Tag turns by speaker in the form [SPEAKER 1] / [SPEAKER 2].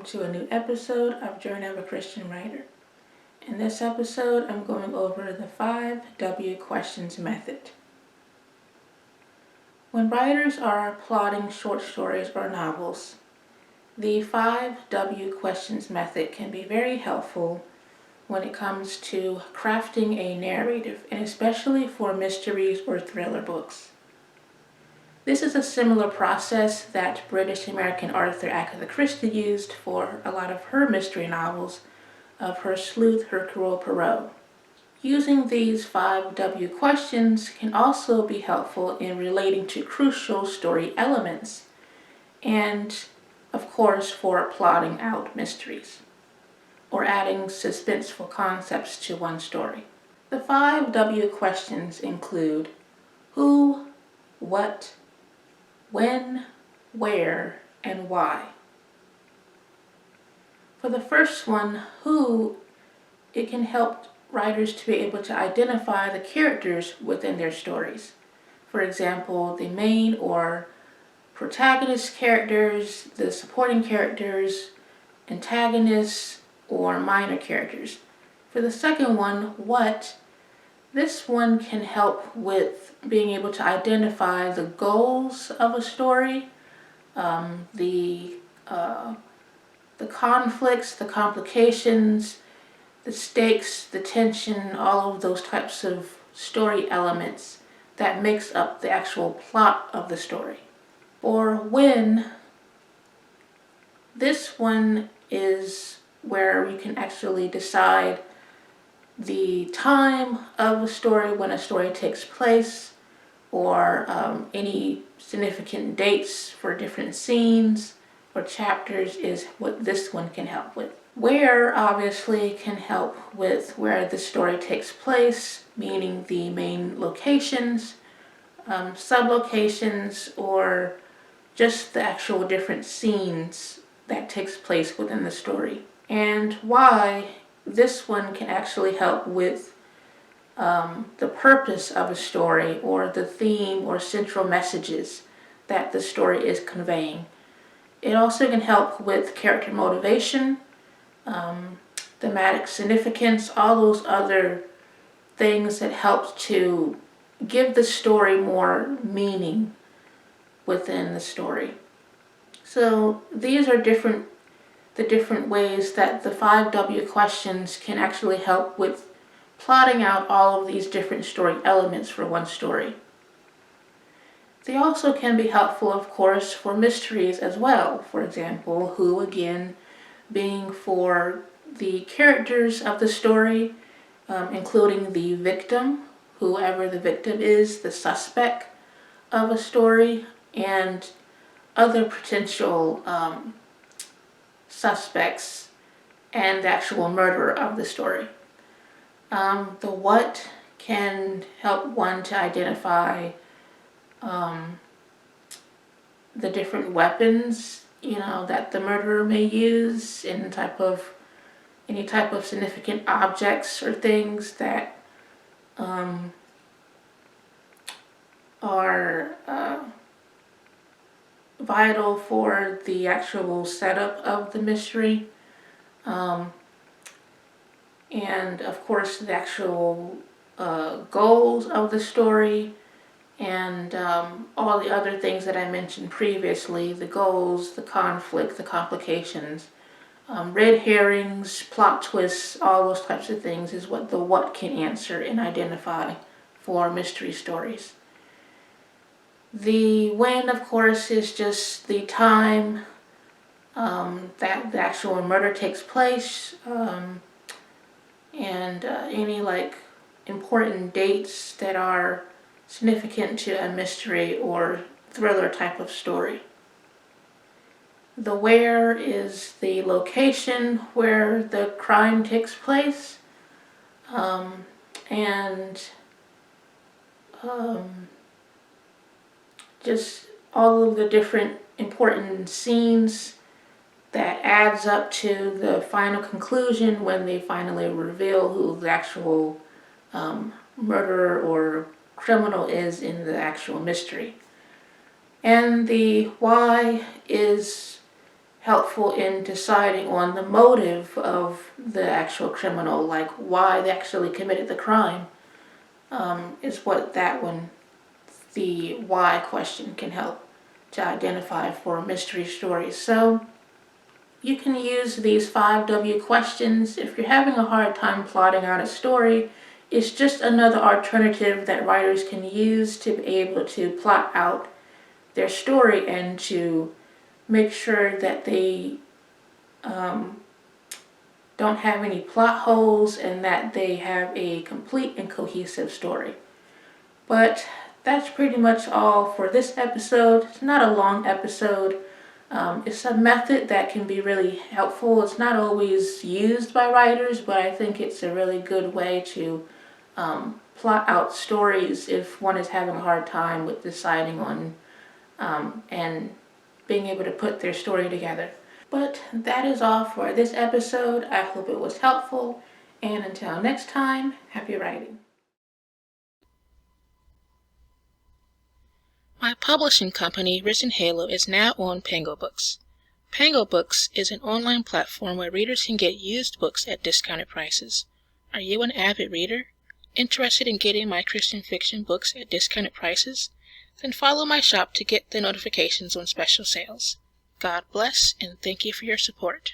[SPEAKER 1] to a new episode of Journey of a Christian Writer. In this episode, I'm going over the 5 W questions method. When writers are plotting short stories or novels, the 5 W questions method can be very helpful when it comes to crafting a narrative, and especially for mysteries or thriller books. This is a similar process that British-American author Agatha Christie used for a lot of her mystery novels of her sleuth Hercule Poirot. Using these 5 W questions can also be helpful in relating to crucial story elements and, of course, for plotting out mysteries or adding suspenseful concepts to one story. The 5 W questions include who, what, when, where, and why. For the first one, who, it can help writers to be able to identify the characters within their stories. For example, the main or protagonist characters, the supporting characters, antagonists, or minor characters. For the second one, what, this one can help with being able to identify the goals of a story, the conflicts, the complications, the stakes, the tension, all of those types of story elements that makes up the actual plot of the story. For when, this one is where you can actually decide the time of a story, when a story takes place, or any significant dates for different scenes or chapters is what this one can help with. Where obviously can help with where the story takes place, meaning the main locations, sub-locations, or just the actual different scenes that takes place within the story. And why, this one can actually help with the purpose of a story or the theme or central messages that the story is conveying. It also can help with character motivation, thematic significance, all those other things that help to give the story more meaning within the story. So these are the different ways that the 5 W questions can actually help with plotting out all of these different story elements for one story. They also can be helpful, of course, for mysteries as well. For example, who, again, being for the characters of the story, including the victim, whoever the victim is, the suspect of a story, and other potential suspects and the actual murderer of the story. The what can help one to identify the different weapons, that the murderer may use, and any type of significant objects or things that are vital for the actual setup of the mystery. And of course the actual goals of the story, and all the other things that I mentioned previously, the goals, the conflict, the complications, red herrings, plot twists, all those types of things is what the what can answer and identify for mystery stories. The when, of course, is just the time that the actual murder takes place, and any important dates that are significant to a mystery or thriller type of story. The where is the location where the crime takes place, and just all of the different important scenes that adds up to the final conclusion when they finally reveal who the actual murderer or criminal is in the actual mystery. And the why is helpful in deciding on the motive of the actual criminal, like why they actually committed the crime, is what that one, the why question, can help to identify for mystery stories. So you can use these 5W questions if you're having a hard time plotting out a story. It's just another alternative that writers can use to be able to plot out their story and to make sure that they don't have any plot holes and that they have a complete and cohesive story. But that's pretty much all for this episode. It's not a long episode. It's a method that can be really helpful. It's not always used by writers, but I think it's a really good way to plot out stories if one is having a hard time with deciding on and being able to put their story together. But that is all for this episode. I hope it was helpful, and until next time, happy writing. My publishing company, Risen Halo, is now on Pango Books. Pango Books is an online platform where readers can get used books at discounted prices. Are you an avid reader? Interested in getting my Christian fiction books at discounted prices? Then follow my shop to get the notifications on special sales. God bless, and thank you for your support.